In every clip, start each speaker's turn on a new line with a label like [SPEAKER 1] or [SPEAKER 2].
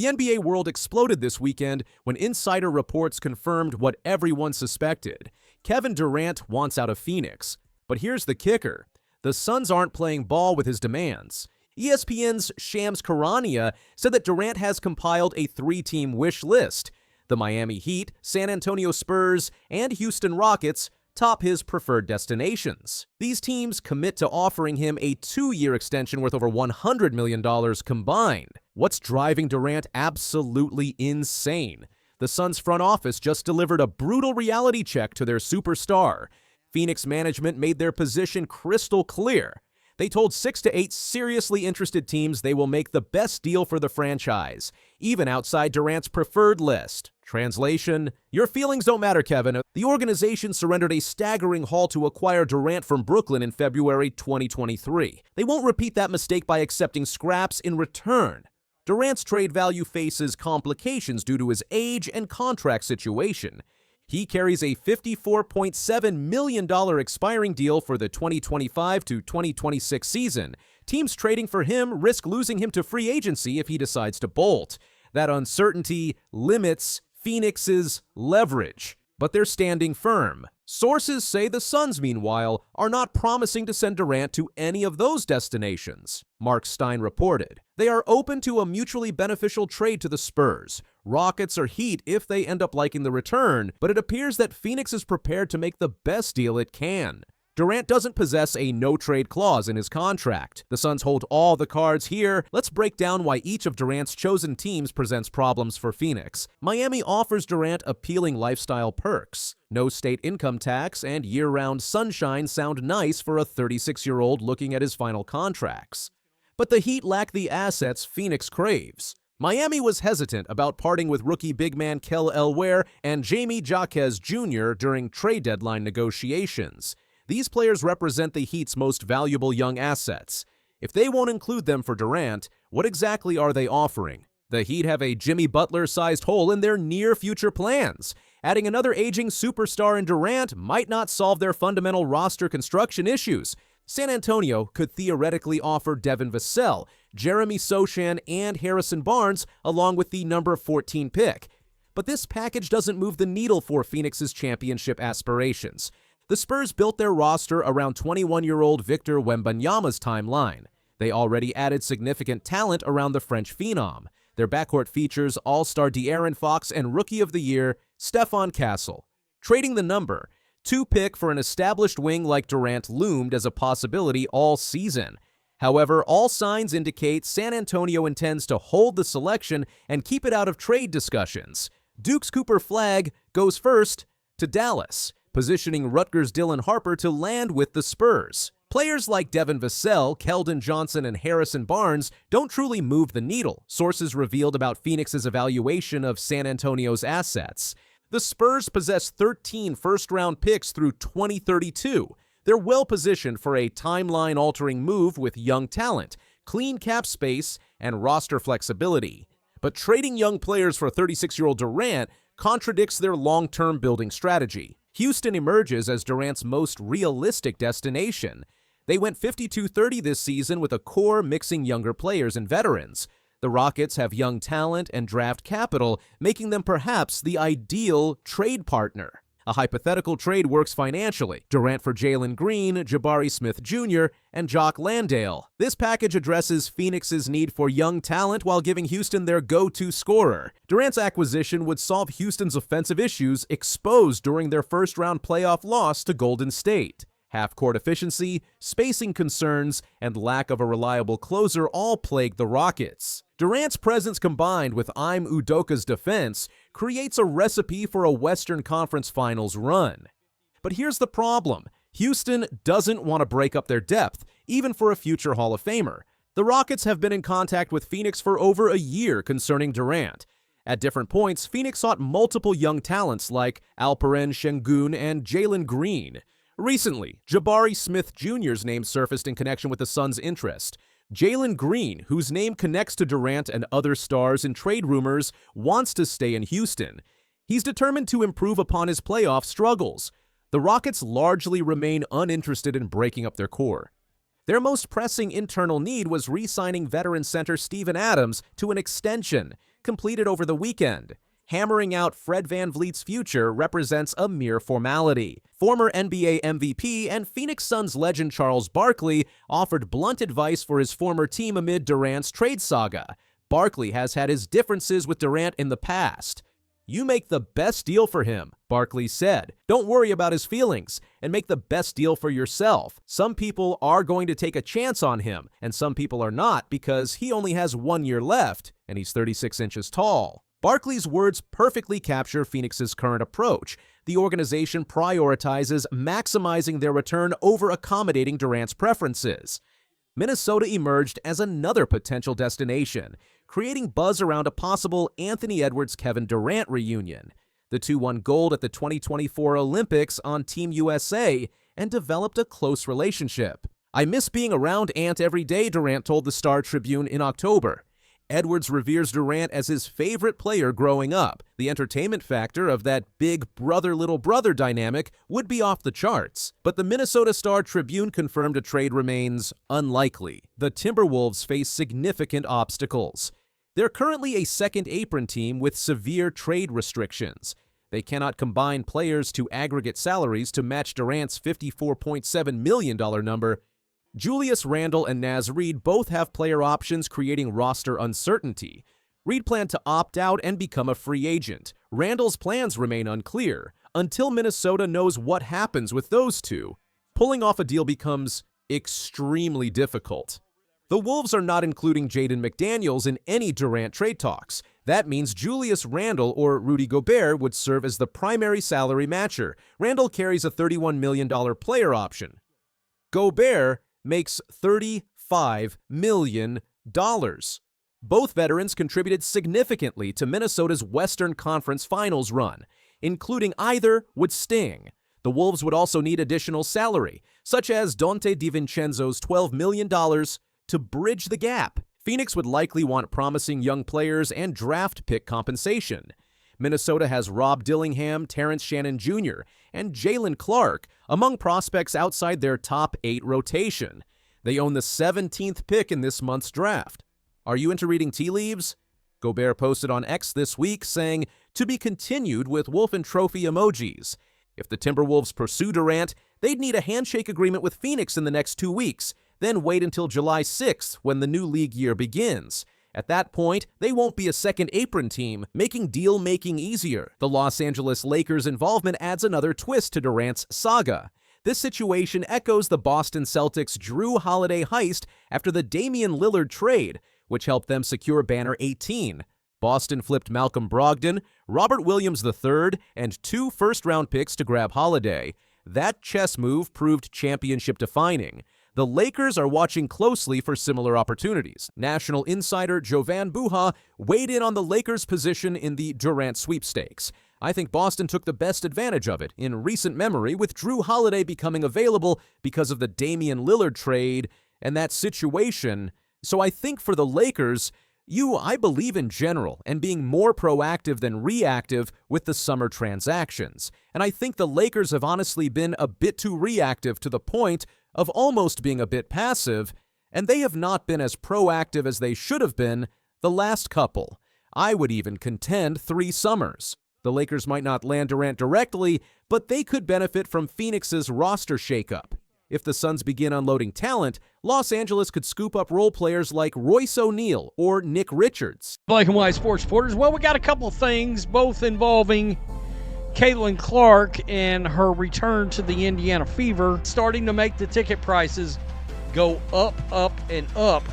[SPEAKER 1] The NBA world exploded this weekend when insider reports confirmed what everyone suspected. Kevin Durant wants out of Phoenix. But here's the kicker. The Suns aren't playing ball with his demands. ESPN's Shams Charania said that Durant has compiled a 3-team wish list. The Miami Heat, San Antonio Spurs, and Houston Rockets top his preferred destinations. These teams commit to offering him a 2-year extension worth over $100 million combined. What's driving Durant absolutely insane? The Suns front office just delivered a brutal reality check to their superstar. Phoenix management made their position crystal clear. They told 6 to 8 seriously interested teams they will make the best deal for the franchise, even outside Durant's preferred list. Translation: your feelings don't matter, Kevin. The organization surrendered a staggering haul to acquire Durant from Brooklyn in February 2023. They won't repeat that mistake by accepting scraps in return. Durant's trade value faces complications due to his age and contract situation. He carries a $54.7 million expiring deal for the 2025 to 2026 season. Teams trading for him risk losing him to free agency if he decides to bolt. That uncertainty limits Phoenix's leverage, but they're standing firm. Sources say the Suns, meanwhile, are not promising to send Durant to any of those destinations. Mark Stein reported. They are open to a mutually beneficial trade to the Spurs, Rockets, or Heat if they end up liking the return, but it appears that Phoenix is prepared to make the best deal it can. Durant doesn't possess a no-trade clause in his contract. The Suns hold all the cards here. Let's break down why each of Durant's chosen teams presents problems for Phoenix. Miami offers Durant appealing lifestyle perks. No state income tax and year-round sunshine sound nice for a 36-year-old looking at his final contracts. But the Heat lack the assets Phoenix craves. Miami was hesitant about parting with rookie big man Kel Elware and Jamie Jaquez Jr. during trade deadline negotiations. These players represent the Heat's most valuable young assets. If they won't include them for Durant, what exactly are they offering? The Heat have a Jimmy Butler-sized hole in their near-future plans. Adding another aging superstar in Durant might not solve their fundamental roster construction issues. San Antonio could theoretically offer Devin Vassell, Jeremy Sochan, and Harrison Barnes, along with the number 14 pick. But this package doesn't move the needle for Phoenix's championship aspirations. The Spurs built their roster around 21-year-old Victor Wembanyama's timeline. They already added significant talent around the French phenom. Their backcourt features all-star De'Aaron Fox and Rookie of the Year Stephon Castle. Trading the number 2 pick for an established wing like Durant loomed as a possibility all season. However, all signs indicate San Antonio intends to hold the selection and keep it out of trade discussions. Duke's Cooper Flagg goes first to Dallas, positioning Rutgers' Dylan Harper to land with the Spurs. Players like Devin Vassell, Keldon Johnson, and Harrison Barnes don't truly move the needle, sources revealed about Phoenix's evaluation of San Antonio's assets. The Spurs possess 13 first-round picks through 2032. They're well-positioned for a timeline-altering move with young talent, clean cap space, and roster flexibility. But trading young players for 36-year-old Durant contradicts their long-term building strategy. Houston emerges as Durant's most realistic destination. They went 52-30 this season with a core mixing younger players and veterans. The Rockets have young talent and draft capital, making them perhaps the ideal trade partner. A hypothetical trade works financially. Durant for Jalen Green, Jabari Smith Jr., and Jock Landale. This package addresses Phoenix's need for young talent while giving Houston their go-to scorer. Durant's acquisition would solve Houston's offensive issues exposed during their first-round playoff loss to Golden State. Half-court efficiency, spacing concerns, and lack of a reliable closer all plague the Rockets. Durant's presence combined with Ime Udoka's defense creates a recipe for a Western Conference Finals run. But here's the problem. Houston doesn't want to break up their depth, even for a future Hall of Famer. The Rockets have been in contact with Phoenix for over a year concerning Durant. At different points, Phoenix sought multiple young talents like Alperen Şengün and Jalen Green. Recently, Jabari Smith Jr.'s name surfaced in connection with the Suns' interest. Jalen Green, whose name connects to Durant and other stars in trade rumors, wants to stay in Houston. He's determined to improve upon his playoff struggles. The Rockets largely remain uninterested in breaking up their core. Their most pressing internal need was re-signing veteran center Steven Adams to an extension, completed over the weekend. Hammering out Fred VanVleet's future represents a mere formality. Former NBA MVP and Phoenix Suns legend Charles Barkley offered blunt advice for his former team amid Durant's trade saga. Barkley has had his differences with Durant in the past. "You make the best deal for him," Barkley said. "Don't worry about his feelings, and make the best deal for yourself. Some people are going to take a chance on him, and some people are not because he only has 1 year left, and he's 36 inches tall." Barkley's words perfectly capture Phoenix's current approach. The organization prioritizes maximizing their return over accommodating Durant's preferences. Minnesota emerged as another potential destination, creating buzz around a possible Anthony Edwards-Kevin Durant reunion. The two won gold at the 2024 Olympics on Team USA and developed a close relationship. "I miss being around Ant every day," Durant told the Star Tribune in October. Edwards reveres Durant as his favorite player growing up. The entertainment factor of that big brother-little brother dynamic would be off the charts. But the Minnesota Star Tribune confirmed a trade remains unlikely. The Timberwolves face significant obstacles. They're currently a second apron team with severe trade restrictions. They cannot combine players to aggregate salaries to match Durant's $54.7 million number. Julius Randle and Naz Reid both have player options, creating roster uncertainty. Reid planned to opt out and become a free agent. Randle's plans remain unclear. Until Minnesota knows what happens with those two, pulling off a deal becomes extremely difficult. The Wolves are not including Jaden McDaniels in any Durant trade talks. That means Julius Randle or Rudy Gobert would serve as the primary salary matcher. Randle carries a $31 million player option. Gobert makes $35 million. Both veterans contributed significantly to Minnesota's Western Conference Finals run. Including either would sting. The Wolves would also need additional salary, such as Donte DiVincenzo's $12 million to bridge the gap. Phoenix would likely want promising young players and draft pick compensation. Minnesota has Rob Dillingham, Terrence Shannon Jr., and Jalen Clark among prospects outside their top 8 rotation. They own the 17th pick in this month's draft. Are you into reading tea leaves? Gobert posted on X this week saying, "To be continued," with wolf and trophy emojis. If the Timberwolves pursue Durant, they'd need a handshake agreement with Phoenix in the next 2 weeks, then wait until July 6th when the new league year begins. At that point, they won't be a second apron team, making deal-making easier. The Los Angeles Lakers' involvement adds another twist to Durant's saga. This situation echoes the Boston Celtics' Jrue Holiday heist after the Damian Lillard trade, which helped them secure banner 18. Boston flipped Malcolm Brogdon, Robert Williams III, and 2 first-round picks to grab Holiday. That chess move proved championship-defining. The Lakers are watching closely for similar opportunities. National insider Jovan Buha weighed in on the Lakers' position in the Durant sweepstakes. "I think Boston took the best advantage of it in recent memory, with Jrue Holiday becoming available because of the Damian Lillard trade and that situation. So I think for the Lakers, I believe in general and being more proactive than reactive with the summer transactions. And I think the Lakers have honestly been a bit too reactive to the point of almost being a bit passive, and they have not been as proactive as they should have been the last couple. I would even contend 3 summers. The Lakers might not land Durant directly, but they could benefit from Phoenix's roster shakeup. If the Suns begin unloading talent, Los Angeles could scoop up role players like Royce O'Neal or Nick Richards."
[SPEAKER 2] Black and White Sports Reporters. Well, we got a couple things, both involving Caitlin Clark and her return to the Indiana Fever, starting to make the ticket prices go up, and up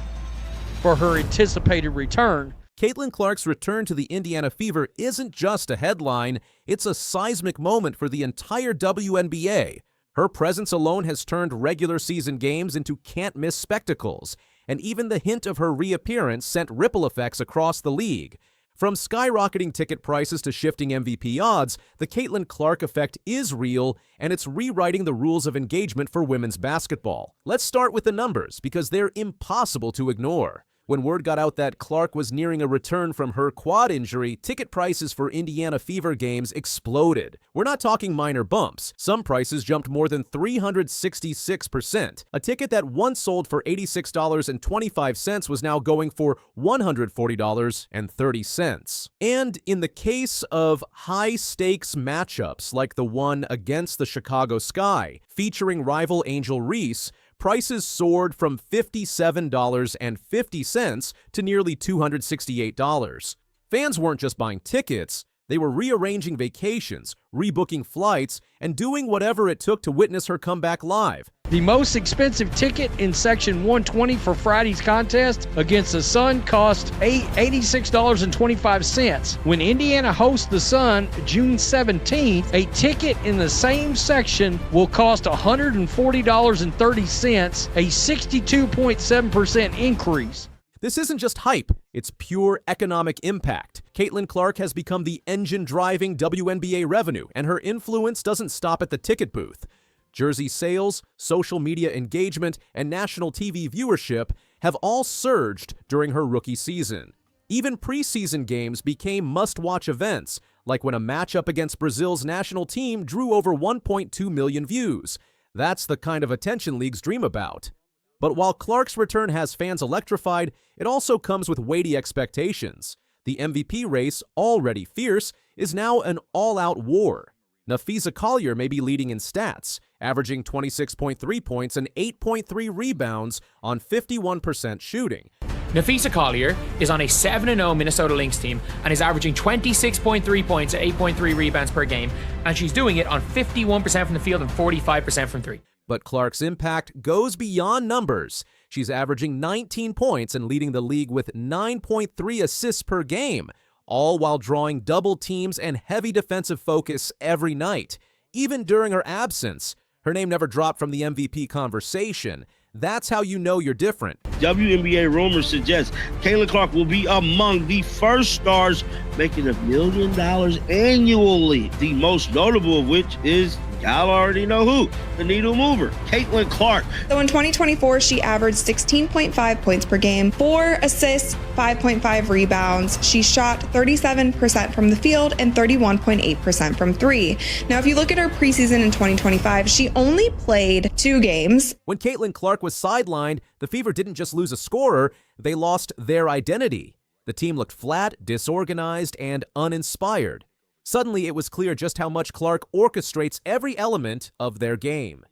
[SPEAKER 2] for her anticipated return.
[SPEAKER 1] Caitlin Clark's return to the Indiana Fever isn't just a headline, it's a seismic moment for the entire WNBA. Her presence alone has turned regular season games into can't-miss spectacles, and even the hint of her reappearance sent ripple effects across the league. From skyrocketing ticket prices to shifting MVP odds, the Caitlin Clark effect is real, and it's rewriting the rules of engagement for women's basketball. Let's start with the numbers, because they're impossible to ignore. When word got out that Clark was nearing a return from her quad injury, ticket prices for Indiana Fever games exploded. We're not talking minor bumps. Some prices jumped more than 366%. A ticket that once sold for $86.25 was now going for $140.30. And in the case of high-stakes matchups like the one against the Chicago Sky, featuring rival Angel Reese, prices soared from $57.50 to nearly $268. Fans weren't just buying tickets, they were rearranging vacations, rebooking flights, and doing whatever it took to witness her comeback live.
[SPEAKER 2] The most expensive ticket in Section 120 for Friday's contest against the Sun cost $86.25. When Indiana hosts the Sun June 17th, a ticket in the same section will cost $140.30, a 62.7% increase.
[SPEAKER 1] This isn't just hype, it's pure economic impact. Caitlin Clark has become the engine driving WNBA revenue, and her influence doesn't stop at the ticket booth. Jersey sales, social media engagement, and national TV viewership have all surged during her rookie season. Even preseason games became must-watch events, like when a matchup against Brazil's national team drew over 1.2 million views. That's the kind of attention leagues dream about. But while Clark's return has fans electrified, it also comes with weighty expectations. The MVP race, already fierce, is now an all-out war. Nafisa Collier may be leading in stats, averaging 26.3 points and 8.3 rebounds on 51% shooting.
[SPEAKER 3] Nafisa Collier is on a 7-0 Minnesota Lynx team and is averaging 26.3 points and 8.3 rebounds per game, and she's doing it on 51% from the field and 45% from three.
[SPEAKER 1] But Clark's impact goes beyond numbers. She's averaging 19 points and leading the league with 9.3 assists per game, all while drawing double teams and heavy defensive focus every night. Even during her absence, her name never dropped from the MVP conversation. That's how you know you're different.
[SPEAKER 4] WNBA rumors suggest Caitlin Clark will be among the first stars making $1 million annually. The most notable of which is, y'all already know who, the needle mover, Caitlin Clark.
[SPEAKER 5] So in 2024, she averaged 16.5 points per game, 4 assists, 5.5 rebounds. She shot 37% from the field and 31.8% from three. Now, if you look at her preseason in 2025, she only played 2 games.
[SPEAKER 1] When Caitlin Clark was sidelined, the Fever didn't just lose a scorer, they lost their identity. The team looked flat, disorganized, and uninspired. Suddenly, it was clear just how much Clark orchestrates every element of their game.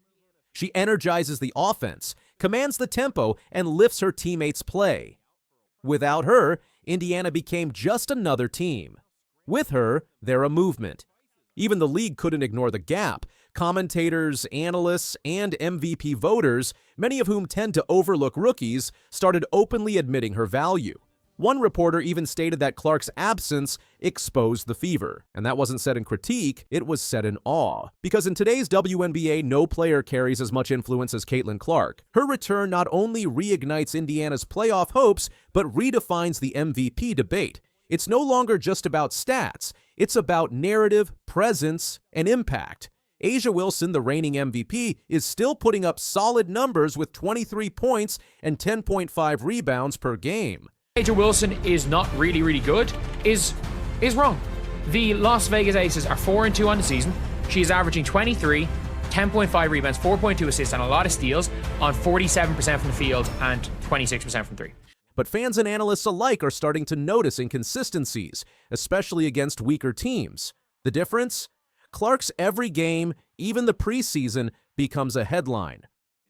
[SPEAKER 1] She energizes the offense, commands the tempo, and lifts her teammates' play. Without her, Indiana became just another team. With her, they're a movement. Even the league couldn't ignore the gap. Commentators, analysts, and MVP voters, many of whom tend to overlook rookies, started openly admitting her value. One reporter even stated that Clark's absence exposed the Fever. And that wasn't said in critique, it was said in awe. Because in today's WNBA, no player carries as much influence as Caitlin Clark. Her return not only reignites Indiana's playoff hopes, but redefines the MVP debate. It's no longer just about stats. It's about narrative, presence, and impact. A'ja Wilson, the reigning MVP, is still putting up solid numbers with 23 points and 10.5 rebounds per game.
[SPEAKER 3] A'ja Wilson is not really good, is wrong. The Las Vegas Aces are 4-2 on the season. She is averaging 23, 10.5 rebounds, 4.2 assists, and a lot of steals on 47% from the field and 26% from three.
[SPEAKER 1] But fans and analysts alike are starting to notice inconsistencies, especially against weaker teams. The difference? Clark's every game, even the preseason, becomes a headline.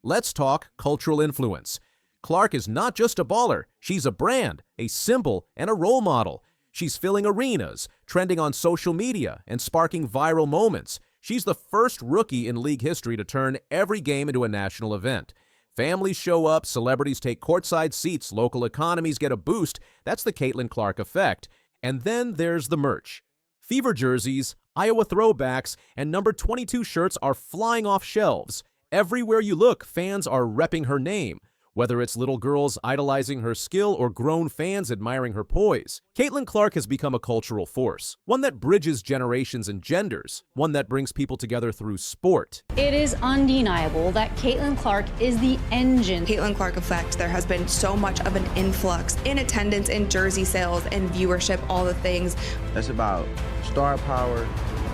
[SPEAKER 1] Let's talk cultural influence. Clark is not just a baller, she's a brand, a symbol, and a role model. She's filling arenas, trending on social media, and sparking viral moments. She's the first rookie in league history to turn every game into a national event. Families show up, celebrities take courtside seats, local economies get a boost. That's the Caitlin Clark effect. And then there's the merch. Fever jerseys, Iowa throwbacks, and number 22 shirts are flying off shelves. Everywhere you look, fans are repping her name. Whether it's little girls idolizing her skill or grown fans admiring her poise, Caitlin Clark has become a cultural force, one that bridges generations and genders, one that brings people together through sport.
[SPEAKER 6] It is undeniable that Caitlin Clark is the engine.
[SPEAKER 5] Caitlin Clark effect. There has been so much of an influx in attendance, in jersey sales, and viewership, all the things.
[SPEAKER 7] That's about star power,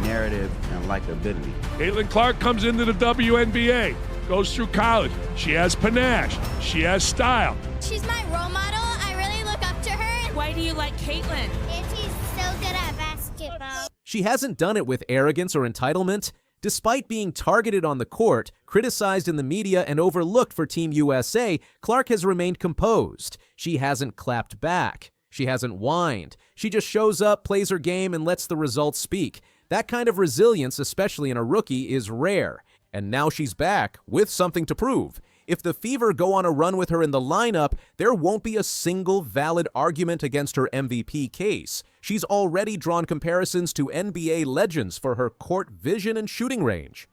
[SPEAKER 7] narrative, and likability.
[SPEAKER 8] Caitlin Clark comes into the WNBA, goes through college. She has panache. She has style.
[SPEAKER 9] She's my role model. I really look up to her.
[SPEAKER 10] Why do you like Caitlin?
[SPEAKER 9] And she's so good at basketball.
[SPEAKER 1] She hasn't done it with arrogance or entitlement. Despite being targeted on the court, criticized in the media, and overlooked for Team USA, Clark has remained composed. She hasn't clapped back. She hasn't whined. She just shows up, plays her game, and lets the results speak. That kind of resilience, especially in a rookie, is rare. And now she's back with something to prove. If the Fever go on a run with her in the lineup, there won't be a single valid argument against her MVP case. She's already drawn comparisons to NBA legends for her court vision and shooting range.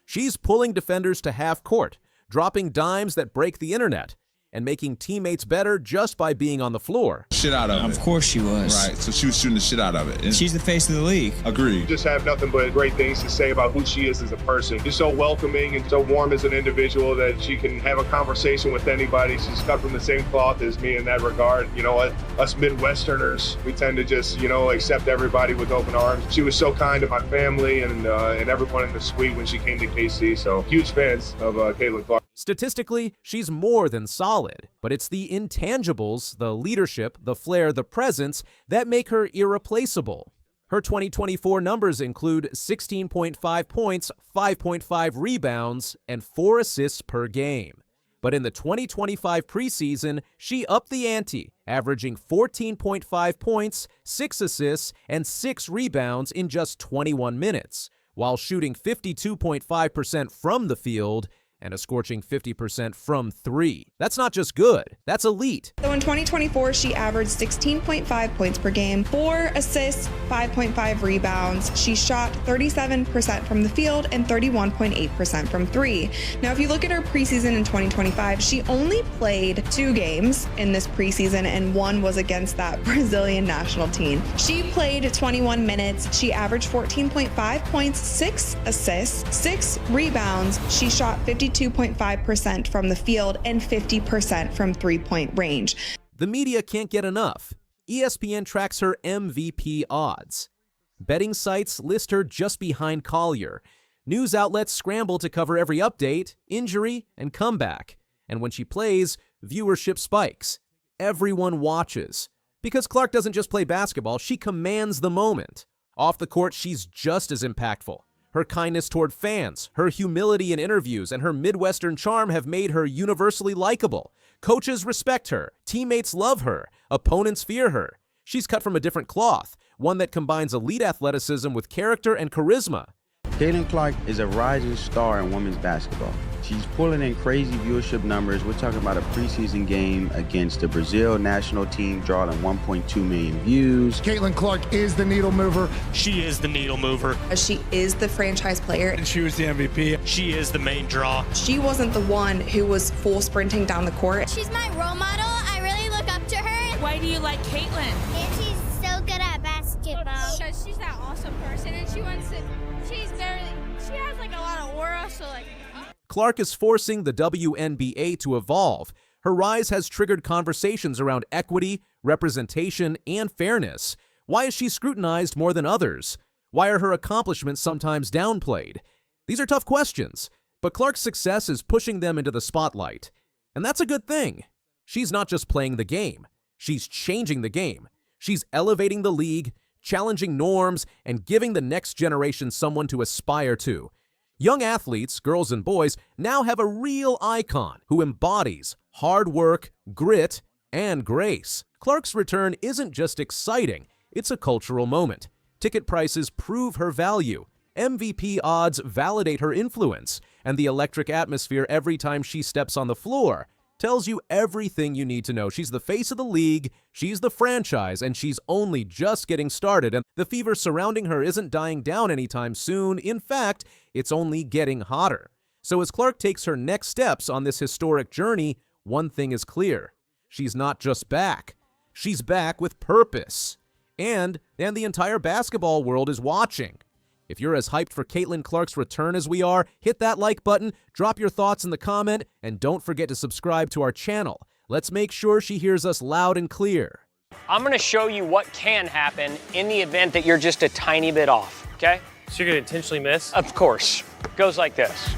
[SPEAKER 1] She's pulling defenders to half court, dropping dimes that break the internet, and making teammates better just by being on the floor.
[SPEAKER 11] Shit out of it.
[SPEAKER 12] Of course she was.
[SPEAKER 11] Right, so she was shooting the shit out of it. And
[SPEAKER 12] she's the face of the league.
[SPEAKER 11] Agreed.
[SPEAKER 13] Just have nothing but great things to say about who she is as a person. She's so welcoming and so warm as an individual that she can have a conversation with anybody. She's cut from the same cloth as me in that regard. You know, us Midwesterners, we tend to just, accept everybody with open arms. She was so kind to my family and everyone in the suite when she came to KC. So huge fans of Caitlin Clark.
[SPEAKER 1] Statistically, she's more than solid, but it's the intangibles, the leadership, the flair, the presence that make her irreplaceable. Her 2024 numbers include 16.5 points, 5.5 rebounds, and 4 assists per game. But in the 2025 preseason, she upped the ante, averaging 14.5 points, 6 assists, and 6 rebounds in just 21 minutes, while shooting 52.5% from the field and a scorching 50% from 3. That's not just good, that's elite.
[SPEAKER 5] So in 2024, she averaged 16.5 points per game, 4 assists, 5.5 rebounds. She shot 37% from the field and 31.8% from 3. Now, if you look at her preseason in 2025, she only played 2 games in this preseason, and one was against that Brazilian national team. She played 21 minutes. She averaged 14.5 points, 6 assists, 6 rebounds. She shot 52.5% from the field and 50% from three-point range.
[SPEAKER 1] The media can't get enough. ESPN tracks her MVP odds. Betting sites list her just behind Collier. News outlets scramble to cover every update, injury, and comeback. And when she plays, viewership spikes. Everyone watches. Because Clark doesn't just play basketball, she commands the moment. Off the court, she's just as impactful. Her kindness toward fans, her humility in interviews, and her Midwestern charm have made her universally likable. Coaches respect her, teammates love her, opponents fear her. She's cut from a different cloth, one that combines elite athleticism with character and charisma.
[SPEAKER 7] Caitlin Clark is a rising star in women's basketball. She's pulling in crazy viewership numbers. We're talking about a preseason game against the Brazil national team, drawing 1.2 million views.
[SPEAKER 14] Caitlin Clark is the needle mover.
[SPEAKER 15] She is the needle mover.
[SPEAKER 5] She is the franchise player.
[SPEAKER 15] And she was the MVP. She is the main draw.
[SPEAKER 5] She wasn't the one who was full sprinting down the court.
[SPEAKER 9] She's my role model. I really look up to her.
[SPEAKER 10] Why do you like Caitlin?
[SPEAKER 9] And she's so good at basketball.
[SPEAKER 16] Because she's that awesome person, and she has like a lot of aura, so like.
[SPEAKER 1] Clark is forcing the WNBA to evolve. Her rise has triggered conversations around equity, representation, and fairness. Why is she scrutinized more than others? Why are her accomplishments sometimes downplayed? These are tough questions, but Clark's success is pushing them into the spotlight. And that's a good thing. She's not just playing the game. She's changing the game. She's elevating the league, challenging norms, and giving the next generation someone to aspire to. Young athletes, girls and boys, now have a real icon who embodies hard work, grit, and grace. Clark's return isn't just exciting, it's a cultural moment. Ticket prices prove her value. MVP odds validate her influence, and the electric atmosphere every time she steps on the floor tells you everything you need to know. She's the face of the league, she's the franchise, and she's only just getting started. And the fever surrounding her isn't dying down anytime soon. In fact, it's only getting hotter. So as Clark takes her next steps on this historic journey, one thing is clear. She's not just back. She's back with purpose. And the entire basketball world is watching. If you're as hyped for Caitlin Clark's return as we are, hit that like button, drop your thoughts in the comment, and don't forget to subscribe to our channel. Let's make sure she hears us loud and clear.
[SPEAKER 12] I'm going to show you what can happen in the event that you're just a tiny bit off, okay?
[SPEAKER 17] So you're going to intentionally miss?
[SPEAKER 12] Of course. It goes like this.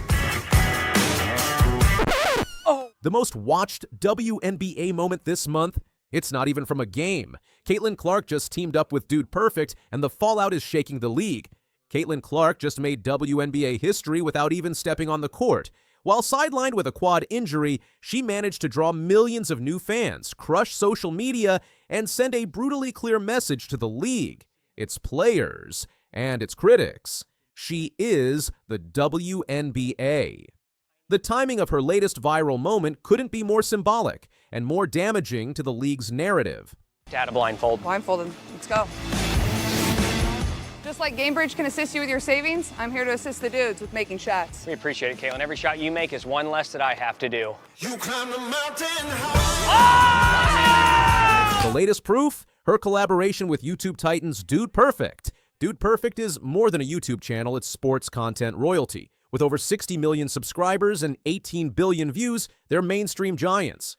[SPEAKER 1] Oh. The most watched WNBA moment this month? It's not even from a game. Caitlin Clark just teamed up with Dude Perfect, and the fallout is shaking the league. Caitlin Clark just made WNBA history without even stepping on the court. While sidelined with a quad injury, she managed to draw millions of new fans, crush social media, and send a brutally clear message to the league, its players, and its critics. She is the WNBA. The timing of her latest viral moment couldn't be more symbolic and more damaging to the league's narrative.
[SPEAKER 12] Data blindfold.
[SPEAKER 18] Blindfolded. Let's go. Just like GameBridge can assist you with your savings, I'm here to assist the dudes with making shots.
[SPEAKER 12] We appreciate it, Caitlin. Every shot you make is one less that I have to do.
[SPEAKER 19] You climb the mountain
[SPEAKER 1] high. The latest proof? Her collaboration with YouTube titans Dude Perfect. Dude Perfect is more than a YouTube channel, it's sports content royalty. With over 60 million subscribers and 18 billion views, they're mainstream giants.